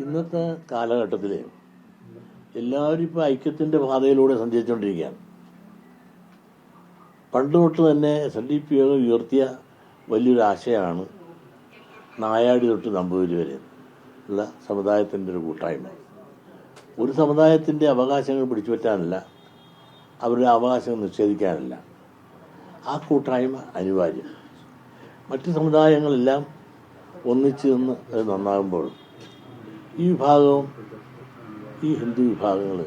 ഇന്നത്തെ കാലഘട്ടത്തിൽ എല്ലാവരും ഇപ്പോൾ ഐക്യത്തിൻ്റെ പാതയിലൂടെ സഞ്ചരിച്ചുകൊണ്ടിരിക്കുകയാണ്. പണ്ട് തൊട്ട് തന്നെ SNDP ഉയർത്തിയ വലിയൊരു ആശയമാണ് നായാടി തൊട്ട് നമ്പൂതിരി വരെ ഉള്ള സമുദായത്തിൻ്റെ ഒരു കൂട്ടായ്മ. ഒരു സമുദായത്തിൻ്റെ അവകാശങ്ങൾ പിടിച്ചുപറ്റാനല്ല, അവരുടെ അവകാശങ്ങൾ നിഷേധിക്കാനല്ല. ആ കൂട്ടായ്മ അനിവാര്യം. മറ്റ് സമുദായങ്ങളെല്ലാം ഒന്നിച്ചു നിന്ന് അത് നന്നാകുമ്പോൾ ഈ വിഭാഗവും ഈ ഹിന്ദു വിഭാഗങ്ങൾ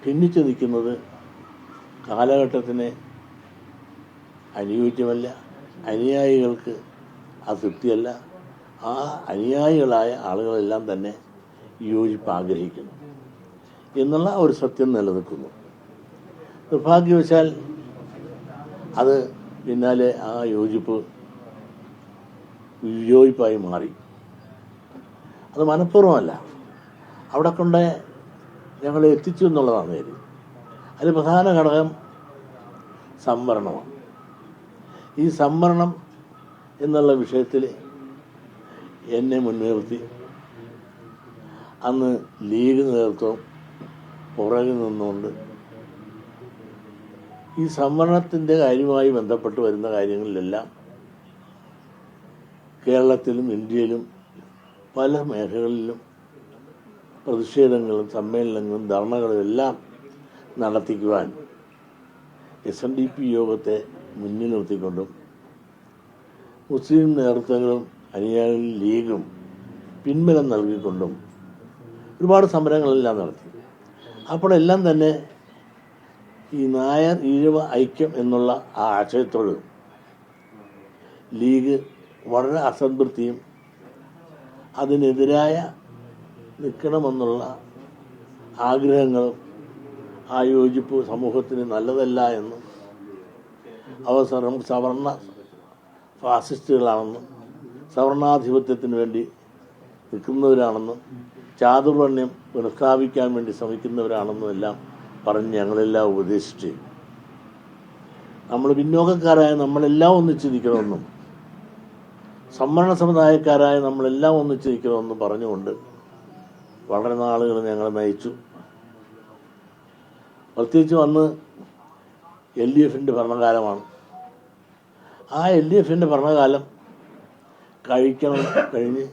ഭിന്നിച്ചു നിൽക്കുന്നത് കാലഘട്ടത്തിന് അനുയോജ്യമല്ല, അനുയായികൾക്ക് അതൃപ്തിയല്ല. ആ അനുയായികളായ ആളുകളെല്ലാം തന്നെ യോജിപ്പ് ആഗ്രഹിക്കുന്നു എന്നുള്ള ഒരു സത്യം നിലനിൽക്കുന്നു. നിർഭാഗ്യവശാൽ അത് പിന്നാലെ ആ യോജിപ്പ് വിയോജിപ്പായി മാറി. അത് മനഃപൂർവ്വമല്ല, അവിടെ കൊണ്ട് ഞങ്ങളെ എത്തിച്ചു എന്നുള്ളതാണ് കാര്യം. അതിൽ പ്രധാന ഘടകം സംവരണമാണ്. ഈ സംവരണം എന്നുള്ള വിഷയത്തിൽ എന്നെ മുൻനിർത്തി അന്ന് ലീഗ് നേതൃത്വം പുറകിൽ നിന്നുകൊണ്ട് ഈ സംവരണത്തിൻ്റെ കാര്യവുമായി ബന്ധപ്പെട്ട് വരുന്ന കാര്യങ്ങളിലെല്ലാം കേരളത്തിലും ഇന്ത്യയിലും പല മേഖലകളിലും പ്രതിഷേധങ്ങളും സമ്മേളനങ്ങളും ധർണകളും എല്ലാം നടത്തിക്കുവാൻ SNDP യോഗത്തെ മുന്നിൽ നിർത്തിക്കൊണ്ടും മുസ്ലിം നേതൃത്വങ്ങളും അനുയായികളും ലീഗും പിൻബലം നൽകിക്കൊണ്ടും ഒരുപാട് സമരങ്ങളെല്ലാം നടത്തി. അപ്പോഴെല്ലാം തന്നെ ഈ നായർ ഈഴവ ഐക്യം എന്നുള്ള ആ ആശയത്തോട് ലീഗ് വളരെ അസംതൃപ്തിയും അതിനെതിരായ നിൽക്കണമെന്നുള്ള ആഗ്രഹങ്ങളും ആ യോജിപ്പ് സമൂഹത്തിന് നല്ലതല്ല എന്നും അവർ സവർണ ഫാസിസ്റ്റുകളാണെന്നും സവർണാധിപത്യത്തിന് വേണ്ടി നിൽക്കുന്നവരാണെന്നും ചാതുർവർണ്ണ്യം പുനഃസ്ഥാപിക്കാൻ വേണ്ടി ശ്രമിക്കുന്നവരാണെന്നും എല്ലാം പറഞ്ഞ് ഞങ്ങളെല്ലാം ഉപദേശിച്ച് നമ്മൾ പിന്നോക്കക്കാരായ നമ്മളെല്ലാം ഒന്നിച്ച് നിൽക്കണമെന്നും സംവരണ സമുദായക്കാരായ നമ്മളെല്ലാം ഒന്നിച്ച് നിൽക്കണമെന്നും പറഞ്ഞുകൊണ്ട് വളരെ നാളുകൾ ഞങ്ങളെ നയിച്ചു. പ്രത്യേകിച്ച് വന്ന് LDFൻ്റെ ഭരണകാലമാണ്. ആ LDFൻ്റെ ഭരണകാലം കഴിഞ്ഞ്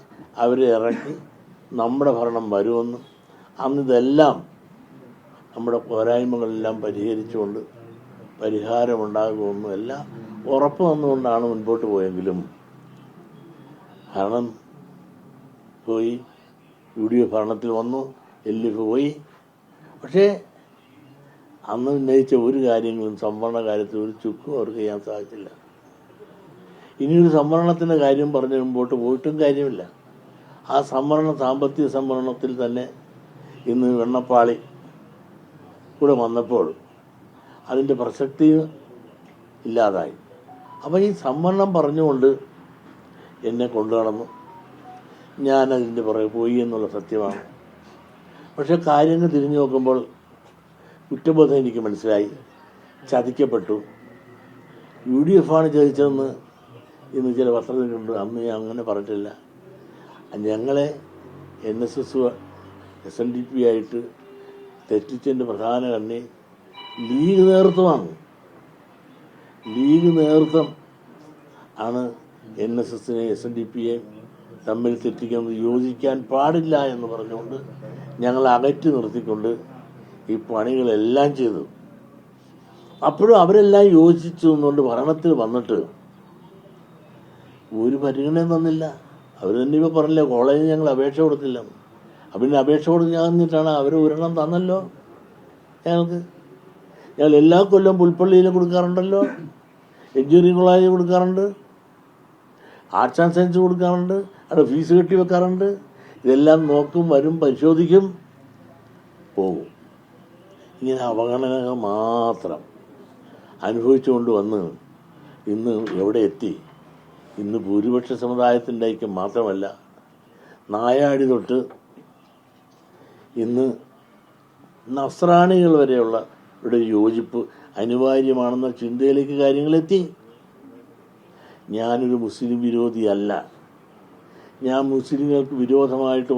അവരെ ഇറക്കി നമ്മുടെ ഭരണം വരുമെന്നും അന്നിതെല്ലാം നമ്മുടെ പോരായ്മകളെല്ലാം പരിഹരിച്ചുകൊണ്ട് പരിഹാരമുണ്ടാകുമെന്നും എല്ലാം ഉറപ്പ് വന്നുകൊണ്ടാണ് മുൻപോട്ട് പോയെങ്കിലും ഭരണം പോയി. UDF ഭരണത്തിൽ വന്നു, LDF പോയി. പക്ഷേ അന്ന് ഉന്നയിച്ച ഒരു കാര്യങ്ങളും സംവരണ കാര്യത്തിൽ ഒരു ചുക്കും അവർക്ക് ചെയ്യാൻ സാധിച്ചില്ല. ഇനിയൊരു സംവരണത്തിൻ്റെ കാര്യം പറഞ്ഞ് മുമ്പോട്ട് പോയിട്ടും കാര്യമില്ല. ആ സാമ്പത്തിക സംവരണത്തിൽ തന്നെ ഇന്ന് വെണ്ണപ്പാളി കൂടെ വന്നപ്പോൾ അതിൻ്റെ പ്രസക്തി ഇല്ലാതായി. അപ്പോൾ ഈ സംവരണം പറഞ്ഞുകൊണ്ട് എന്നെ കൊണ്ടുനടന്നു. ഞാനതിൻ്റെ പുറകെ പോയി എന്നുള്ള സത്യമാണ്. പക്ഷെ കാര്യങ്ങൾ തിരിഞ്ഞു നോക്കുമ്പോൾ കുറ്റബോധം എനിക്ക് മനസ്സിലായി. ചതിക്കപ്പെട്ടു. UDF ആണ് ചതിച്ചതെന്ന് ഇന്ന് ചില പത്രത്തിലുണ്ട്. അന്ന് ഞാൻ അങ്ങനെ പറഞ്ഞിട്ടില്ല. ഞങ്ങളെ NSS SNDP ആയിട്ട് തെറ്റിച്ചതിൻ്റെ പ്രധാന കണ്ണി ലീഗ് നേതൃത്വമാണ്. ലീഗ് നേതൃത്വം ആണ് NSSനെ SNDPയെ തമ്മിൽ തെറ്റിക്കുന്നത് യോജിക്കാൻ പാടില്ല എന്ന് പറഞ്ഞുകൊണ്ട് ഞങ്ങൾ അകറ്റി നിർത്തിക്കൊണ്ട് ഈ പണികളെല്ലാം ചെയ്തു. അപ്പോഴും അവരെല്ലാം യോജിച്ചു നിന്നുകൊണ്ട് ഭരണത്തിൽ വന്നിട്ട് ഒരു പരിഗണന തന്നില്ല. അവർ തന്നെ ഇപ്പോൾ പറഞ്ഞില്ല, കോളേജിൽ ഞങ്ങൾ അപേക്ഷ കൊടുത്തില്ല. പിന്നെ അപേക്ഷ കൊടുക്കാന്നിട്ടാണ് അവർ ഒരെണ്ണം തന്നല്ലോ ഞങ്ങൾക്ക്. ഞങ്ങൾ എല്ലാ കൊല്ലം പുൽപ്പള്ളിയിൽ കൊടുക്കാറുണ്ടല്ലോ, എഞ്ചിനീയറിംഗ് കോളേജിൽ കൊടുക്കാറുണ്ട്, ആർട്സ് ആൻഡ് സയൻസ് കൊടുക്കാറുണ്ട്, അവിടെ ഫീസ് കെട്ടി വെക്കാറുണ്ട്. ഇതെല്ലാം നോക്കും, വരും, പരിശോധിക്കും, പോകും. ഇങ്ങനെ അവഗണന മാത്രം അനുഭവിച്ചുകൊണ്ട് വന്ന് ഇന്ന് എവിടെ എത്തി? ഇന്ന് ഭൂരിപക്ഷ സമുദായത്തിൻ്റെ ഐക്യം മാത്രമല്ല, നായാടി തൊട്ട് ഇന്ന് നസ്രാണികൾ വരെയുള്ള ഇവിടെ യോജിപ്പ് അനിവാര്യമാണെന്ന ചിന്തയിലേക്ക് കാര്യങ്ങളെത്തി. ഞാനൊരു മുസ്ലിം വിരോധിയല്ല. ഞാൻ മുസ്ലിങ്ങൾക്ക് വിരോധമായിട്ട്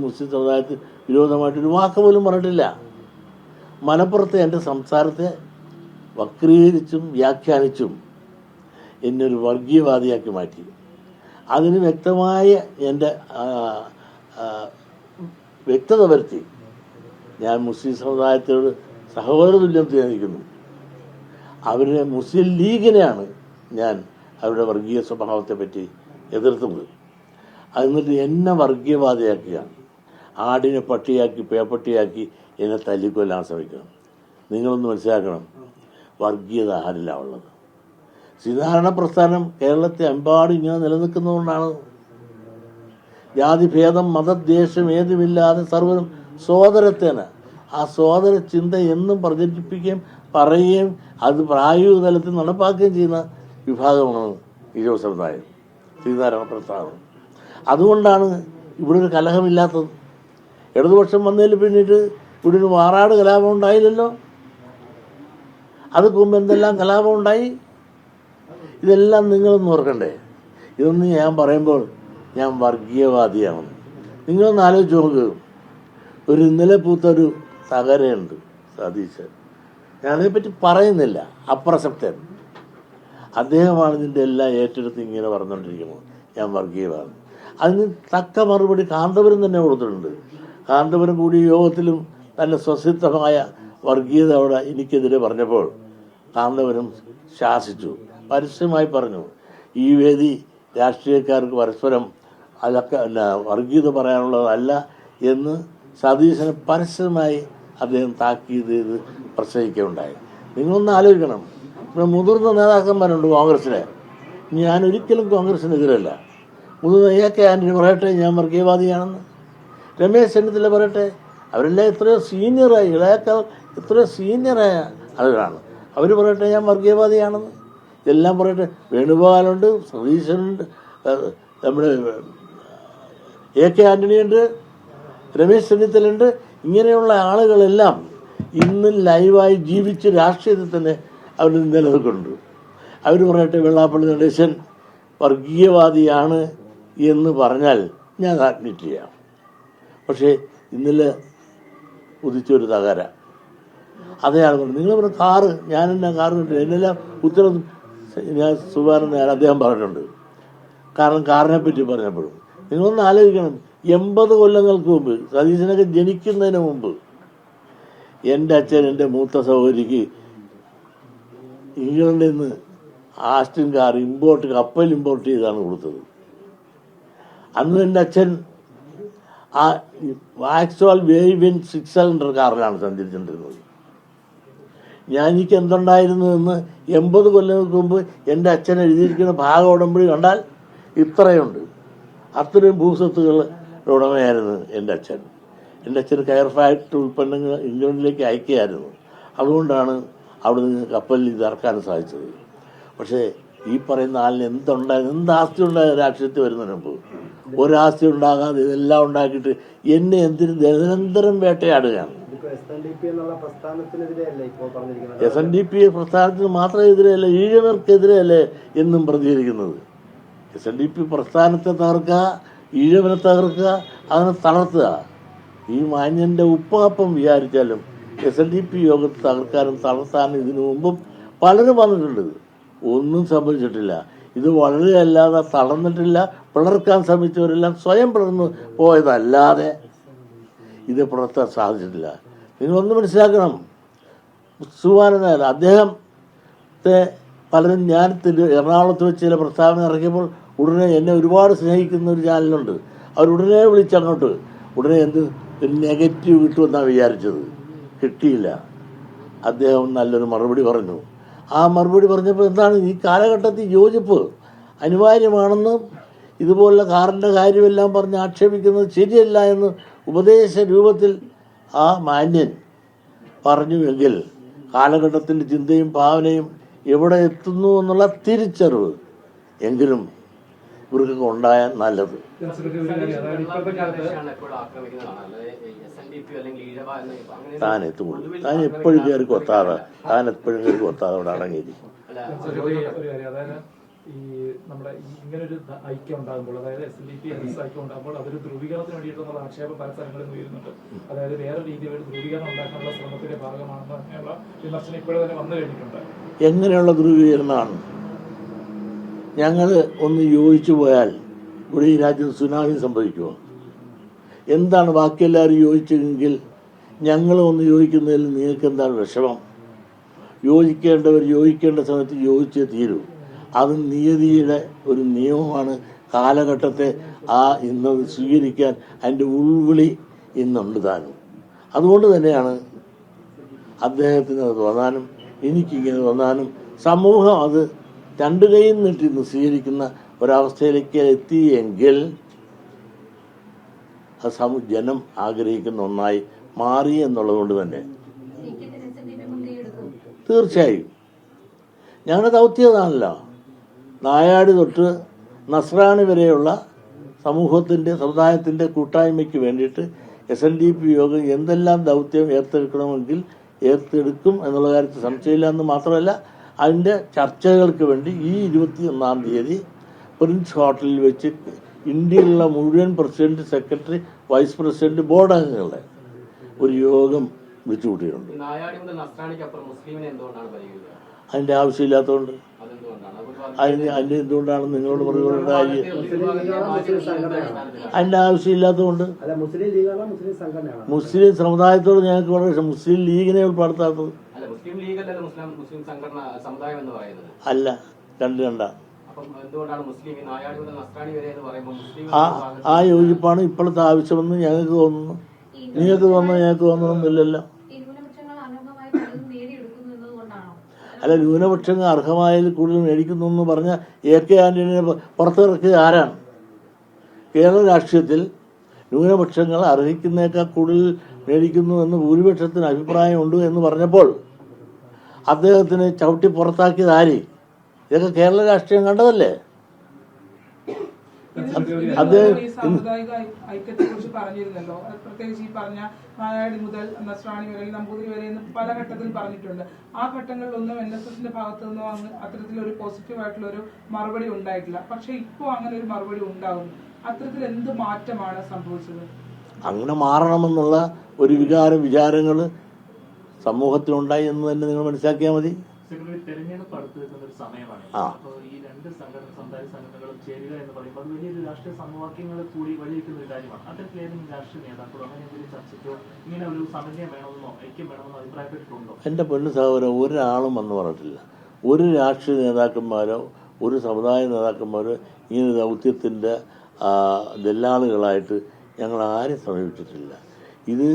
മുസ്ലിം സമുദായത്തിന് വിരോധമായിട്ടൊരു വാക്ക് പോലും പറഞ്ഞിട്ടില്ല. മലപ്പുറത്തെ എൻ്റെ സംസാരത്തെ വക്രീകരിച്ചും വ്യാഖ്യാനിച്ചും എന്നെ ഒരു വർഗീയവാദിയാക്കി മാറ്റി. അതിന് വ്യക്തമായ എൻ്റെ വ്യക്തത വരുത്തി. ഞാൻ മുസ്ലിം സമുദായത്തോട് സഹോദര തുല്യം സ്നേഹിക്കുന്നു. അവരുടെ മുസ്ലിം ലീഗിനെയാണ് ഞാൻ അവരുടെ വർഗീയ സ്വഭാവത്തെ പറ്റി എതിർത്തത്. എന്നിട്ട് എന്നെ വർഗീയവാദിയാക്കിയാണ്. ആടിനെ പട്ടിയാക്കി പേപ്പട്ടിയാക്കി എന്നെ തല്ലിക്കൊല്ലാൻ ശ്രമിക്കണം. നിങ്ങളൊന്ന് മനസ്സിലാക്കണം, വർഗീയത ആരില്ല ഉള്ളത്. ശ്രീനാരായണ പ്രസ്ഥാനം കേരളത്തെ അമ്പാടും ഇങ്ങനെ നിലനിൽക്കുന്നതുകൊണ്ടാണ്. ജാതിഭേദം മതദ്വേഷം ഏതുമില്ലാതെ സർവ്വതും സോദരത്തേന, ആ സോദര ചിന്ത എന്നും പ്രചരിപ്പിക്കുകയും പറയുകയും അത് പ്രായോഗിക തലത്തിൽ നടപ്പാക്കുകയും ചെയ്യുന്ന വിഭാഗമാണ് ഈഴവ സമുദായം, ശ്രീനാരായണ പ്രസ്ഥാനം. അതുകൊണ്ടാണ് ഇവിടെ ഒരു കലഹമില്ലാത്തത്. ഇടതുപക്ഷം വന്നതിൽ പിന്നീട് ഇവിടെ ഒരു വാറാട് കലാപം ഉണ്ടായില്ലല്ലോ. അതിന് മുമ്പ് എന്തെല്ലാം കലാപം ഉണ്ടായി? ഇതെല്ലാം നിങ്ങളൊന്ന് ഓർക്കണ്ടേ. ഇതൊന്നും ഞാൻ പറയുമ്പോൾ ഞാൻ വർഗീയവാദിയാണ്. നിങ്ങളൊന്ന് ആലോചിച്ച് നോക്ക്. ഒരു ഇന്നലെ പൂത്തൊരു തകരയുണ്ട് സതീശൻ, ഞാനതിനെപ്പറ്റി പറയുന്നില്ല, അപ്രസക്തൻ. അദ്ദേഹമാണ് ഇതിൻ്റെ എല്ലാം ഏറ്റെടുത്ത് ഇങ്ങനെ പറഞ്ഞുകൊണ്ടിരിക്കുന്നത് ഞാൻ വർഗീയവാദി. അതിന് തക്ക മറുപടി കാന്തപുരം തന്നെ കൊടുത്തിട്ടുണ്ട്. കാന്തപുരം കൂടി യോഗത്തിലും നല്ല സ്വസിദ്ധമായ വർഗീയത അവിടെ എനിക്കെതിരെ പറഞ്ഞപ്പോൾ കാന്തപുരം ശാസിച്ചു, പരസ്യമായി പറഞ്ഞു, ഈ വേദി രാഷ്ട്രീയക്കാർക്ക് പരസ്പരം അതൊക്കെ വർഗീയത പറയാനുള്ളതല്ല എന്ന് സതീശന് പരസ്യമായി അദ്ദേഹം താക്കീത് ചെയ്ത് പ്രസംഗിക്കുകയുണ്ടായി. നിങ്ങളൊന്ന് ആലോചിക്കണം. ഇവിടെ മുതിർന്ന നേതാക്കന്മാരുണ്ട് കോൺഗ്രസ്സിലെ. ഞാനൊരിക്കലും കോൺഗ്രസിനെതിരല്ല. മുതിർന്ന AK ആന്റണി പറയട്ടെ ഞാൻ വർഗീയവാദിയാണെന്ന്, രമേശ് ചെന്നിത്തല പറയട്ടെ, അവരെല്ലാം എത്രയോ സീനിയറായി, ഇളയേക്കാൾ എത്രയോ സീനിയറായ ആളുകളാണ്. അവർ പറയട്ടെ ഞാൻ വർഗീയവാദിയാണെന്ന്. ഇതെല്ലാം പറയട്ടെ. വേണുഗോപാലുണ്ട്, സതീശനുണ്ട്, നമ്മുടെ AK ആന്റണിയുണ്ട്, രമേശ് ചെന്നിത്തലുണ്ട്. ഇങ്ങനെയുള്ള ആളുകളെല്ലാം ഇന്ന് ലൈവായി ജീവിച്ച് രാഷ്ട്രീയത്തിൽ തന്നെ അവർ നിലനിൽക്കുന്നുണ്ട്. അവർ പറയട്ടെ വെള്ളാപ്പള്ളി നടേശൻ വർഗീയവാദിയാണ് എന്ന് പറഞ്ഞാൽ ഞാൻ അഡ്മിറ്റ് ചെയ്യാം. പക്ഷേ ഇന്നലെ ഉദിച്ചൊരു തകര അതേ ആളുകൊണ്ട് നിങ്ങൾ പറഞ്ഞ കാറ്, ഞാനെല്ലാം കാറ് കിട്ടില്ല, എന്നെല്ലാം ഉത്തരം ഞാൻ സുധാകരൻ അദ്ദേഹം പറഞ്ഞിട്ടുണ്ട്. കാരണം കാറിനെ പറ്റി പറഞ്ഞപ്പോഴും നിങ്ങളൊന്ന് ആലോചിക്കണം. 80 കൊല്ലങ്ങൾക്ക് മുമ്പ്, സതീശനൊക്കെ ജനിക്കുന്നതിന് മുമ്പ്, എൻ്റെ അച്ഛൻ എൻ്റെ മൂത്ത സഹോദരിക്ക് ഇംഗ്ലണ്ടിൽ നിന്ന് ആസ്റ്റിൻ കാർ കപ്പൽ ഇമ്പോർട്ട് ചെയ്താണ് കൊടുത്തത്. അന്ന് എൻ്റെ അച്ഛൻ ആ വാക്സ്വാൾ വേവിൻ 6 സിലിണ്ടർ കാറിലാണ് സഞ്ചരിച്ചുകൊണ്ടിരുന്നത്. എനിക്ക് എന്തുണ്ടായിരുന്നു എന്ന് 80 കൊല്ലങ്ങൾക്ക് മുമ്പ് എൻ്റെ അച്ഛൻ എഴുതിയിരിക്കുന്ന ഭാഗ ഉടമ്പടി കണ്ടാൽ ഇത്രയുണ്ട്. അത്രയും ഭൂസ്വത്തുകളുടെ ഉടമയായിരുന്നു എൻ്റെ അച്ഛൻ. എൻ്റെ അച്ഛന് കയർ ഫാക്ടറി ഉൽപ്പന്നങ്ങൾ ഇംഗ്ലണ്ടിലേക്ക് അയക്കുകയായിരുന്നു. അതുകൊണ്ടാണ് അവിടെ നിന്ന് കപ്പലിൽ ഇത് ഇറക്കാൻ സാധിച്ചത്. പക്ഷേ ഈ പറയുന്ന ആളിന് എന്താസ്തി ഉണ്ടായ രാഷ്ട്രീയത്തിൽ വരുന്നതിന് മുമ്പ് ഒരാസ്തി ഉണ്ടാകാതെ ഇതെല്ലാം ഉണ്ടാക്കിയിട്ട് എന്നെ എന്തിനും നിരന്തരം വേട്ടയാടുകയാണ്. SNDP പ്രസ്ഥാനത്തിന് മാത്രം എതിരെയല്ല, ഈഴവർക്കെതിരെയല്ലേ എന്നും പ്രതികരിക്കുന്നത്. SNDP പ്രസ്ഥാനത്തെ തകർക്കുക, ഈഴവനെ തകർക്കുക, അതിനെ തളർത്തുക. ഈ മാന്യന്റെ ഉപ്പാപ്പം വിചാരിച്ചാലും SNDP യോഗത്തെ തകർക്കാനും തളർത്താനും ഇതിനു മുമ്പും പലരും വന്നിട്ടുണ്ട്. ഒന്നും സംഭവിച്ചിട്ടില്ല. ഇത് വളരെ അല്ലാതെ തളർന്നിട്ടില്ല. പിളർക്കാൻ ശ്രമിച്ചവരെല്ലാം സ്വയം പിളർന്നു പോയതല്ലാതെ ഇത് പിളർത്താൻ സാധിച്ചിട്ടില്ല. നിങ്ങളൊന്ന് മനസ്സിലാക്കണം. സുവാനന്ദ അദ്ദേഹത്തെ പലരും ഞാൻ എറണാകുളത്ത് വെച്ച് ചില പ്രസ്താവന ഇറക്കിയപ്പോൾ ഉടനെ എന്നെ ഒരുപാട് സ്നേഹിക്കുന്ന ഒരു ചാനലുണ്ട്. അവരുടനെ വിളിച്ചങ്ങോട്ട് ഉടനെ എന്ത് നെഗറ്റീവ് കിട്ടുമെന്നാണ് വിചാരിച്ചത്. കിട്ടിയില്ല. അദ്ദേഹം നല്ലൊരു മറുപടി പറഞ്ഞു. ആ മറുപടി പറഞ്ഞപ്പോൾ എന്താണ്, ഈ കാലഘട്ടത്തിൽ യോജിപ്പ് അനിവാര്യമാണെന്ന്, ഇതുപോലുള്ള കാറിൻ്റെ കാര്യമെല്ലാം പറഞ്ഞ് ആക്ഷേപിക്കുന്നത് ശരിയല്ല എന്ന് ഉപദേശ രൂപത്തിൽ ആ മാന്യൻ പറഞ്ഞുവെങ്കിൽ കാലഘട്ടത്തിൻ്റെ ചിന്തയും ഭാവനയും എവിടെ എത്തുന്നു എന്നുള്ള തിരിച്ചറിവ് എങ്കിലും ഇവർക്കൊക്കെ ഉണ്ടായാൽ നല്ലത്. താൻ എത്തുള്ളൂ. താൻ എപ്പോഴും കയറി കൊത്താതെ അവിടെ അടങ്ങിയിരിക്കും. ഈ നമ്മുടെ ഇങ്ങനൊരു ഐക്യം ഉണ്ടാകുമ്പോൾ, അതായത് SNDP ഐക്യം ഉണ്ടാകുമ്പോൾ അതൊരു ധ്രുവീകരണത്തിന് വേണ്ടിയിട്ടുള്ള ആക്ഷേപം പല സ്ഥലങ്ങളിൽ നിന്ന് ഉയരുന്നുണ്ട്. അതായത് വേറെ രീതിയിൽ ഒരു ധ്രുവീകരണം ഉണ്ടാക്കാനുള്ള ശ്രമത്തിന്റെ ഭാഗമാണെന്ന് അങ്ങനെയുള്ള വിമർശനം ഇപ്പോഴും തന്നെ വന്നു കഴിഞ്ഞിട്ടുണ്ട്. എങ്ങനെയുള്ള ധ്രുവീകരണമാണ്? ഞങ്ങൾ ഒന്ന് യോജിച്ചു പോയാൽ ഇവിടെ ഈ രാജ്യത്ത് സുനാമി സംഭവിക്കുമോ? എന്താണ് ബാക്കിയെല്ലാവരും യോജിച്ചെങ്കിൽ ഞങ്ങൾ ഒന്ന് യോജിക്കുന്നതിൽ നിങ്ങൾക്ക് എന്താണ് വിഷമം? യോജിക്കേണ്ടവർ യോജിക്കേണ്ട സമയത്ത് യോജിച്ചേ തീരൂ. അത് നിയതിയുടെ ഒരു നിയമമാണ്. കാലഘട്ടത്തെ ഇന്നത് സ്വീകരിക്കാൻ അതിൻ്റെ ഉൾവിളി ഇന്നുണ്ട് താനും. അതുകൊണ്ട് തന്നെയാണ് അദ്ദേഹത്തിന് അത് തോന്നാനും എനിക്കിങ്ങനെ തോന്നാനും സമൂഹം അത് രണ്ടു കൈയും നീട്ടി സ്വീകരിക്കുന്ന ഒരവസ്ഥയിലേക്ക് എത്തിയെങ്കിൽ അത് ജനം ആഗ്രഹിക്കുന്ന ഒന്നായി മാറി എന്നുള്ളത് കൊണ്ട് തന്നെ തീർച്ചയായും ഞങ്ങളുടെ ദൗത്യതാണല്ലോ. നായാടി തൊട്ട് നസ്രാണി വരെയുള്ള സമൂഹത്തിൻ്റെ സമുദായത്തിൻ്റെ കൂട്ടായ്മയ്ക്ക് വേണ്ടിയിട്ട് SNDP യോഗം എന്തെല്ലാം ദൗത്യം ഏറ്റെടുക്കണമെങ്കിൽ ഏറ്റെടുക്കും എന്നുള്ള കാര്യത്തിൽ സംശയമില്ല. എന്ന് മാത്രമല്ല, അതിൻ്റെ ചർച്ചകൾക്ക് വേണ്ടി ഈ 21-ാം തീയതി പ്രിൻസ് ഹോട്ടലിൽ വെച്ച് ഇന്ത്യയിലുള്ള മുഴുവൻ president, secretary, vice president, board അംഗങ്ങളുടെ ഒരു യോഗം വിളിച്ചുകൂട്ടിയിട്ടുണ്ട്. അതിൻ്റെ ആവശ്യമില്ലാത്തതുകൊണ്ട് അതിൻ്റെ എന്തുകൊണ്ടാണ് നിങ്ങളോട് പറയുന്നത്? അതിൻ്റെ ആവശ്യമില്ലാത്തതുകൊണ്ട് മുസ്ലിം സമുദായത്തോട് ഞങ്ങൾക്ക് വളരെ മുസ്ലിം ലീഗിനെ ഉൾപ്പെടുത്താത്തത് അല്ല, രണ്ട ആ യോജിപ്പാണ് ഇപ്പോഴത്തെ ആവശ്യമെന്ന് ഞങ്ങൾക്ക് തോന്നുന്നു. നിങ്ങൾക്ക് തോന്നണമെന്നില്ലല്ലോ. അല്ല, ന്യൂനപക്ഷങ്ങൾ അർഹമായതിൽ കൂടുതൽ മേടിക്കുന്നു എന്ന് പറഞ്ഞാൽ AK ആന്റണിയെ പുറത്തിറക്കിയത് ആരാണ്? കേരള രാഷ്ട്രീയത്തിൽ ന്യൂനപക്ഷങ്ങൾ അർഹിക്കുന്നേക്കാൾ കൂടുതൽ മേടിക്കുന്നു എന്ന് ഭൂരിപക്ഷത്തിന് അഭിപ്രായമുണ്ട് എന്ന് പറഞ്ഞപ്പോൾ അദ്ദേഹത്തിന് ചവിട്ടി പുറത്താക്കിയത് ആര്? ഇതൊക്കെ കേരള രാഷ്ട്രീയം കണ്ടതല്ലേ? സാമുദായിക ഐക്യത്തെ കുറിച്ച് പറഞ്ഞിരുന്നല്ലോ. പ്രത്യേകിച്ച് ഈ പറഞ്ഞ നായാടി മുതൽ നസ്രാണി വരെ, നമ്പൂതിരി വരെ എന്ന് പല ഘട്ടത്തിൽ പറഞ്ഞിട്ടുണ്ട്. ആ ഘട്ടങ്ങളിലൊന്നും NSSന്റെ ഭാഗത്തു നിന്നും അത്തരത്തിലൊരു പോസിറ്റീവായിട്ടുള്ള ഒരു മറുപടി ഉണ്ടായിട്ടില്ല. പക്ഷെ ഇപ്പോൾ അങ്ങനെ ഒരു മറുപടി ഉണ്ടാകുന്നു. അത്തരത്തിൽ എന്ത് മാറ്റമാണ് സംഭവിച്ചത്? അങ്ങനെ മാറണമെന്നുള്ള ഒരു വിചാരങ്ങൾ സമൂഹത്തിലുണ്ടായി എന്ന് തന്നെ നിങ്ങൾ മനസ്സിലാക്കിയാൽ മതി. തെരഞ്ഞെടുപ്പ് അടുത്ത് നിൽക്കുന്ന ഒരു സമയമാണ്. അപ്പോൾ ഈ രണ്ട് സമുദായ സംഘടനകളും ചേരുക എന്ന് പറയുമ്പോൾ അത് വലിയൊരു രാഷ്ട്രീയ സമവാക്യങ്ങൾ കൂടി വഴിവെക്കുന്ന ഒരു കാര്യമാണ്. അത്തരത്തിൽ ഏതെങ്കിലും രാഷ്ട്രീയ നേതാക്കളോ അങ്ങനെ എന്തെങ്കിലും ചർച്ചയ്ക്കോ ഇങ്ങനെ ഒരു സമന്വയം വേണമെന്നോ ഐക്യം വേണമെന്നോ അഭിപ്രായപ്പെട്ടിട്ടുണ്ടോ? എൻ്റെ പൊന്നു സഹോദരൻ, ഒരാളും വന്ന് പറഞ്ഞിട്ടില്ല. ഒരു രാഷ്ട്രീയ നേതാക്കന്മാരോ ഒരു സമുദായ നേതാക്കന്മാരോ ഇങ്ങനെ ദൗത്യത്തിൻ്റെ ദല്ലാളുകളായിട്ട് ഞങ്ങൾ ആരും സമീപിച്ചിട്ടില്ല. ഇത്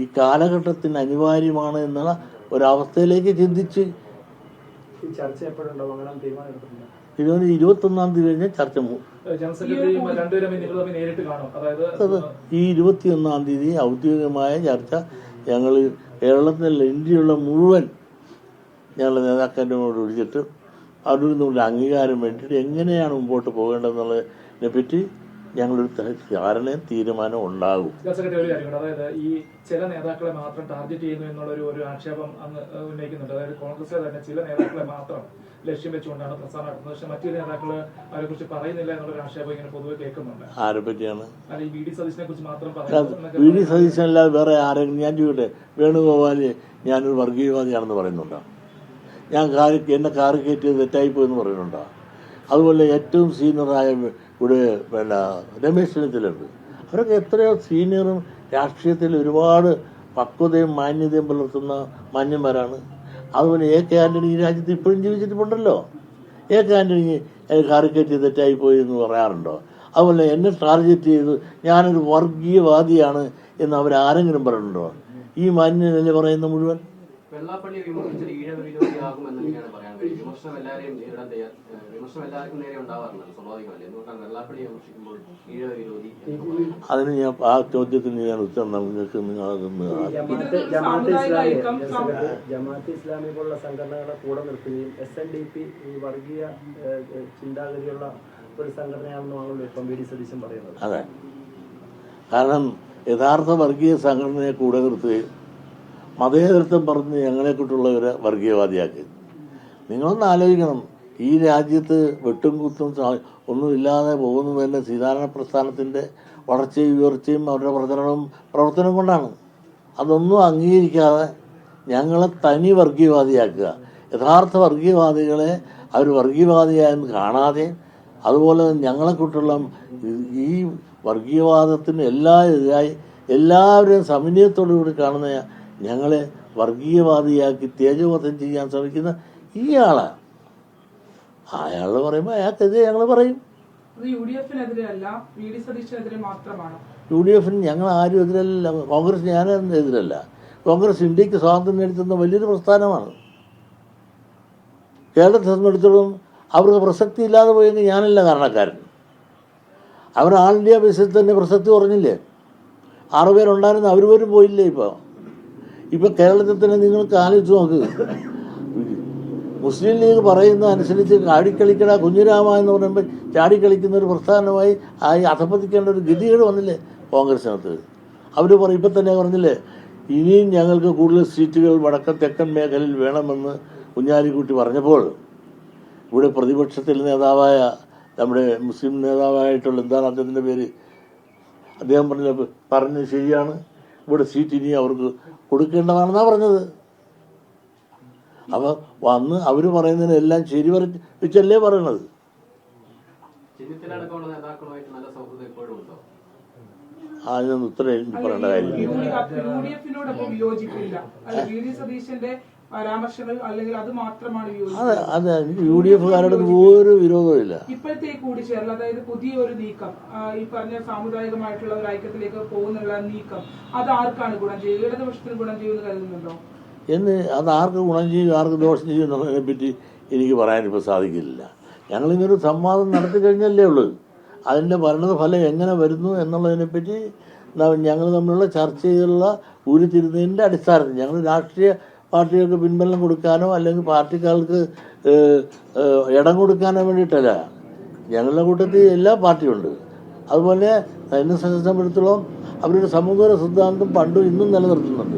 ഈ കാലഘട്ടത്തിന് അനിവാര്യമാണ് എന്നുള്ള ഒരവസ്ഥയിലേക്ക് ചിന്തിച്ച് ചർച്ച എപ്പോഴുണ്ടാവും? അങ്ങനെ തീരുമാനം 21-ാം തീയതി കഴിഞ്ഞാൽ ചർച്ച ഈ 21-ാം തീയതി ഔദ്യോഗികമായ ചർച്ച ഞങ്ങൾ കേരളത്തിലുള്ള ഇന്ത്യയുള്ള മുഴുവൻ ഞങ്ങളുടെ നേതാക്കന്മാരോട് വിളിച്ചിട്ട് അവരിൽ നിന്നുള്ള അംഗീകാരം വേണ്ടിയിട്ട് എങ്ങനെയാണ് മുമ്പോട്ട് പോകേണ്ടതെന്നുള്ളതിനെ പറ്റി ഞങ്ങളൊരു ധാരണയും തീരുമാനം ഉണ്ടാകും. അതായത് ഈ ചില നേതാക്കളെ മാത്രം ടാർഗറ്റ് ചെയ്യുന്നു എന്നുള്ള ഒരു ആക്ഷേപം അന്ന് ഉന്നയിക്കുന്നുണ്ട്. അതായത് കോൺഗ്രസിലെ തന്നെ ചില നേതാക്കളെ മാത്രം ലക്ഷ്യം വെച്ചുകൊണ്ടാണ് പ്രസ്ഥാനം നടത്തുന്നത്. പക്ഷെ മറ്റു നേതാക്കള് അവരെ കുറിച്ച് പറയുന്നില്ല എന്നുള്ളൊരു ആക്ഷേപം ഇങ്ങനെ പൊതുവെ കേൾക്കുന്നുണ്ട്. ആരെ പറ്റിയാണ്? അല്ല, ഈ VD സതീശനെ കുറിച്ച് മാത്രം VD സതീശനല്ലാതെ വേറെ ആരെങ്കിലും? ഞാൻ ചോദിക്കട്ടെ, വേണുഗോപാല് ഞാനൊരു വർഗീയവാദിയാണെന്ന് പറയുന്നുണ്ടോ? ഞാൻ എന്നെ കാറ് കയറ്റിയത് തെറ്റായിപ്പോയെന്ന് പറയുന്നുണ്ടോ? അതുപോലെ ഏറ്റവും സീനിയറായ ഇവിടെ രമേശ് ചെന്നിത്തലുണ്ട്. അവരൊക്കെ എത്രയോ സീനിയറും രാഷ്ട്രീയത്തിൽ ഒരുപാട് പക്വതയും മാന്യതയും പുലർത്തുന്ന മാന്യന്മാരാണ്. അതുപോലെ AK ആന്റണി ഈ രാജ്യത്ത് ഇപ്പോഴും ജീവിച്ചിട്ടുണ്ടല്ലോ. AK ആന്റണി കാറിക്കറ്റ് തെറ്റായിപ്പോയി എന്ന് പറയാറുണ്ടോ? അതുപോലെ എന്നെ ടാർഗറ്റ് ചെയ്ത് ഞാനൊരു വർഗീയവാദിയാണ് എന്ന് അവരാരെങ്കിലും പറയുന്നുണ്ടോ? ഈ മാന്യനല്ലേ പറയുന്ന മുഴുവൻ? വെള്ളാപ്പള്ളി വിമർശിച്ചത് ഈഴവിരോധിയാകുമെന്ന് തന്നെയാണ് പറയാൻ കഴിയും. വിമർശനം എല്ലാവരെയും നേരിടാൻ വിമർശനം എല്ലാവർക്കും നേരെ ഉണ്ടാവാറുണ്ട്, സ്വാഭാവികമല്ലേ? എന്തുകൊണ്ടാണ് വെള്ളാപ്പള്ളി വിമർശിക്കുമ്പോൾ ഈഴവിരോധി? അതിന് ഞാൻ ആ ചോദ്യത്തിന് ഞാൻ ഉത്തരം നിങ്ങൾക്ക് ജമാഅത്തെ ഇസ്ലാമി പോലുള്ള സംഘടനകളെ കൂടെ നിർത്തുകയും SNDP ഈ വർഗീയ ചിന്താഗതിയുള്ള ഒരു സംഘടനയാണെന്നാണല്ലോ ഇപ്പം VD സതീശൻ പറയുന്നത്. അതെ, കാരണം യഥാർത്ഥ വർഗീയ സംഘടനയെ കൂടെ നിർത്തുകയും മതേതരത്വം പറഞ്ഞ് ഞങ്ങളെക്കുറിച്ചുള്ളവരെ വർഗീയവാദിയാക്കി. നിങ്ങളൊന്ന് ആലോചിക്കണം, ഈ രാജ്യത്ത് വെട്ടും കുത്തും ഒന്നുമില്ലാതെ പോകുന്നത് തന്നെ ശ്രീനാരായണ പ്രസ്ഥാനത്തിൻ്റെ വളർച്ചയും ഉയർച്ചയും അവരുടെ പ്രവർത്തനം കൊണ്ടാണ്. അതൊന്നും അംഗീകരിക്കാതെ ഞങ്ങളെ തനി വർഗീയവാദിയാക്കുക, യഥാർത്ഥ വർഗീയവാദികളെ അവർ വർഗീയവാദിയായെന്ന് കാണാതെ, അതുപോലെ ഞങ്ങളെക്കുറിച്ചുള്ള ഈ വർഗീയവാദത്തിന് എതിരായി എല്ലാവരെയും സമന്വയത്തോടുകൂടി കാണുന്ന ഞങ്ങളെ വർഗീയവാദിയാക്കി തേജോവധം ചെയ്യാൻ ശ്രമിക്കുന്ന ഇയാളാണ്. അയാൾ പറയുമ്പോൾ അയാൾക്കെതിരെ ഞങ്ങൾ പറയും. UDF ഞങ്ങൾ ആരും എതിരല്ല, കോൺഗ്രസ് ഞാനും എതിരല്ല. കോൺഗ്രസ് ഇന്ത്യക്ക് സ്വാതന്ത്ര്യം നേടിത്തുന്ന വലിയൊരു പ്രസ്ഥാനമാണ്. കേരളത്തെ സംബന്ധിച്ചിടത്തോളം അവർക്ക് പ്രസക്തി ഇല്ലാതെ പോയെങ്കിൽ ഞാനല്ല കാരണക്കാരൻ. അവർ ആൾ ഇന്ത്യ ബേസിൽ തന്നെ പ്രസക്തി കുറഞ്ഞില്ലേ? 6 പേരുണ്ടായിരുന്നു, അവർ പോലും പോയില്ലേ? ഇപ്പം കേരളത്തിൽ തന്നെ നിങ്ങൾക്ക് ആലോചിച്ച് നോക്ക്. മുസ്ലിം ലീഗ് പറയുന്ന അനുസരിച്ച് ചാടിക്കളിക്കട കുഞ്ഞിരാമ എന്ന് പറയുമ്പോൾ ചാടിക്കളിക്കുന്ന ഒരു പ്രസ്ഥാനമായി അധപ്പതിക്കേണ്ട ഒരു ഗതികേട് വന്നില്ലേ കോൺഗ്രസിനകത്ത്? അവർ ഇപ്പം തന്നെ പറഞ്ഞില്ലേ, ഇനിയും ഞങ്ങൾക്ക് കൂടുതൽ സീറ്റുകൾ വടക്കൻ തെക്കൻ മേഖലയിൽ വേണമെന്ന് കുഞ്ഞാലിക്കുട്ടി പറഞ്ഞപ്പോൾ ഇവിടെ പ്രതിപക്ഷത്തിൽ നേതാവായ നമ്മുടെ മുസ്ലിം നേതാവായിട്ടുള്ള എന്താണ് അദ്ദേഹത്തിൻ്റെ പേര്, അദ്ദേഹം പറഞ്ഞത് ശരിയാണ്, ഇവിടെ സീറ്റ് ഇനി അവർക്ക് കൊടുക്കേണ്ടതാണെന്നാണ് പറഞ്ഞത്. അപ്പോൾ വന്ന് അവർ പറയുന്നതിനെല്ലാം ശരി വെച്ചല്ലേ പറയണത്. അതിനൊന്നും ഉത്തരം എനിക്ക് പറയേണ്ട കാര്യമില്ല. അതെ, എനിക്ക് UDF-കാരുടെ ഒരു വിരോധവും ഇല്ല. ഇപ്പോഴത്തെ കൂടിച്ചേരൽ, അതായത് പുതിയൊരു നീക്കം, ഈ പറഞ്ഞ സാമുദായികമായിട്ടുള്ള ഒരു ഐക്യത്തിലേക്ക് പോകുന്നുള്ള നീക്കം, അത് ആർക്കാണ് ഗുണം ചെയ്യുക? ഇടതുപക്ഷത്തിന് ഗുണം ചെയ്യുമെന്ന് കരുതുന്നുണ്ടോ? അത് ആർക്ക് ഗുണം ചെയ്യും ആർക്ക് ദോഷം ചെയ്യും എന്നതിനെ പറ്റി എനിക്ക് പറയാനിപ്പോൾ സാധിക്കില്ല. ഞങ്ങളിങ്ങനൊരു സംവാദം നടത്തി കഴിഞ്ഞല്ലേ ഉള്ളൂ. അതിൻ്റെ ഭരണഫലം എങ്ങനെ വരുന്നു എന്നുള്ളതിനെപ്പറ്റി ഞങ്ങൾ തമ്മിലുള്ള ചർച്ചയിലുള്ള ഉരുത്തിരുന്നതിൻ്റെ അടിസ്ഥാനത്തിൽ ഞങ്ങൾ രാഷ്ട്രീയ പാർട്ടികൾക്ക് പിൻബലം കൊടുക്കാനോ അല്ലെങ്കിൽ പാർട്ടിക്കാർക്ക് ഇടം കൊടുക്കാനോ വേണ്ടിയിട്ടല്ല. ഞങ്ങളുടെ കൂട്ടത്തിൽ എല്ലാ പാർട്ടിയുണ്ട്. അതുപോലെ എന്നെ സംബന്ധിച്ചിടത്തോളം അവരുടെ സമൂഹ സിദ്ധാന്തം പണ്ടും ഇന്നും നിലനിർത്തുന്നുണ്ട്.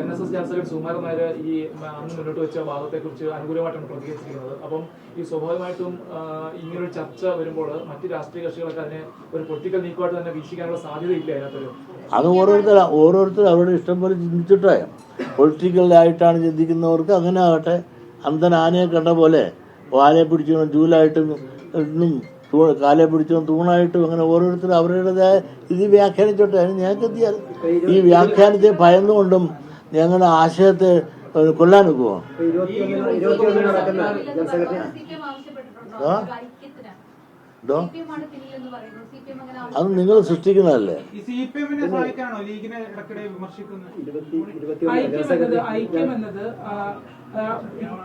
NSS ചാൻസലർ സുകുമാരൻ നായർ ഈ അന്ന് മുന്നോട്ട് വെച്ച വാദത്തെക്കുറിച്ച് അനുകൂലമായിട്ടാണ് പ്രതികരിച്ചിരിക്കുന്നത്. അപ്പം ഈ സ്വാഭാവികമായിട്ടും ഇങ്ങനൊരു ചർച്ച വരുമ്പോൾ മറ്റ് രാഷ്ട്രീയ കക്ഷികളൊക്കെ അതിനെ ഒരു പൊളിറ്റിക്കൽ നീക്കമായിട്ട് തന്നെ വീക്ഷിക്കാനുള്ള സാധ്യതയില്ല അതിനകത്തൊരു. അത് ഓരോരുത്തർ അവരുടെ ഇഷ്ടം പോലെ ചിന്തിച്ചിട്ടേ. പൊളിറ്റിക്കലായിട്ടാണ് ചിന്തിക്കുന്നവർക്ക് അങ്ങനെ ആകട്ടെ. അന്തൻ ആനയെ കണ്ട പോലെ ആനയെ പിടിച്ചു ജൂലായിട്ടും കാലെ പിടിച്ചും തൂണായിട്ടും അങ്ങനെ ഓരോരുത്തരും അവരുടേതായ ഇത് വ്യാഖ്യാനിച്ചോട്ടെ. അതിന് ഞങ്ങൾക്ക് എന്തിയാൽ ഈ വ്യാഖ്യാനത്തെ ഭയന്നുകൊണ്ടും ഞങ്ങളുടെ ആശയത്തെ കൊല്ലാൻ നോക്കുമോ? അത് നിങ്ങൾ സൃഷ്ടിക്കുന്നതല്ലേ. ഐക്യം എന്നത്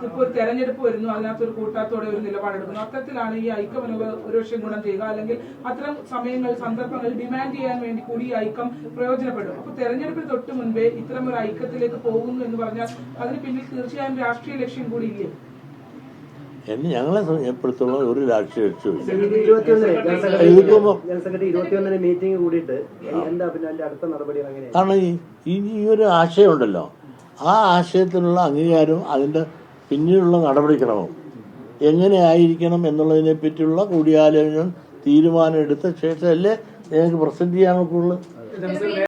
ഇപ്പോൾ തെരഞ്ഞെടുപ്പ് വരുന്നു, അതിനകത്തൊരു കൂട്ടാത്തോടെ ഒരു നിലപാടെടുക്കുന്നു. അത്തരത്തിലാണ് ഈ ഐക്യം ഒരു പക്ഷേ ഗുണം ചെയ്യുക, അല്ലെങ്കിൽ അത്തരം സമയങ്ങൾ സന്ദർഭങ്ങൾ ഡിമാൻഡ് ചെയ്യാൻ വേണ്ടി കൂടി ഈ ഐക്യം പ്രയോജനപ്പെടും. അപ്പൊ തെരഞ്ഞെടുപ്പിന് തൊട്ട് മുൻപേ ഇത്തരം ഒരു ഐക്യത്തിലേക്ക് പോകുന്നു എന്ന് പറഞ്ഞാൽ അതിന് പിന്നിൽ തീർച്ചയായും രാഷ്ട്രീയ ലക്ഷ്യം കൂടി ഇല്ലേ? ഞങ്ങളെ എപ്പോഴത്തോളം ഒരു രാഷ്ട്രീയ ലക്ഷ്യവും മീറ്റിംഗ് കൂടിയിട്ട് എന്താ പിന്നെ അതിന്റെ അടുത്ത നടപടി? കാരണം ഈ ഒരു ആശയമുണ്ടല്ലോ, ആ ആശയത്തിനുള്ള അംഗീകാരവും അതിൻ്റെ പിന്നീടുള്ള നടപടിക്രമവും എങ്ങനെ ആയിരിക്കണം എന്നുള്ളതിനെ പറ്റിയുള്ള കൂടിയാലോചന തീരുമാനം എടുത്ത ശേഷമല്ലേ ഞങ്ങൾക്ക് പ്രസന്റ് ചെയ്യാനൊക്കെ ഉള്ളൂ.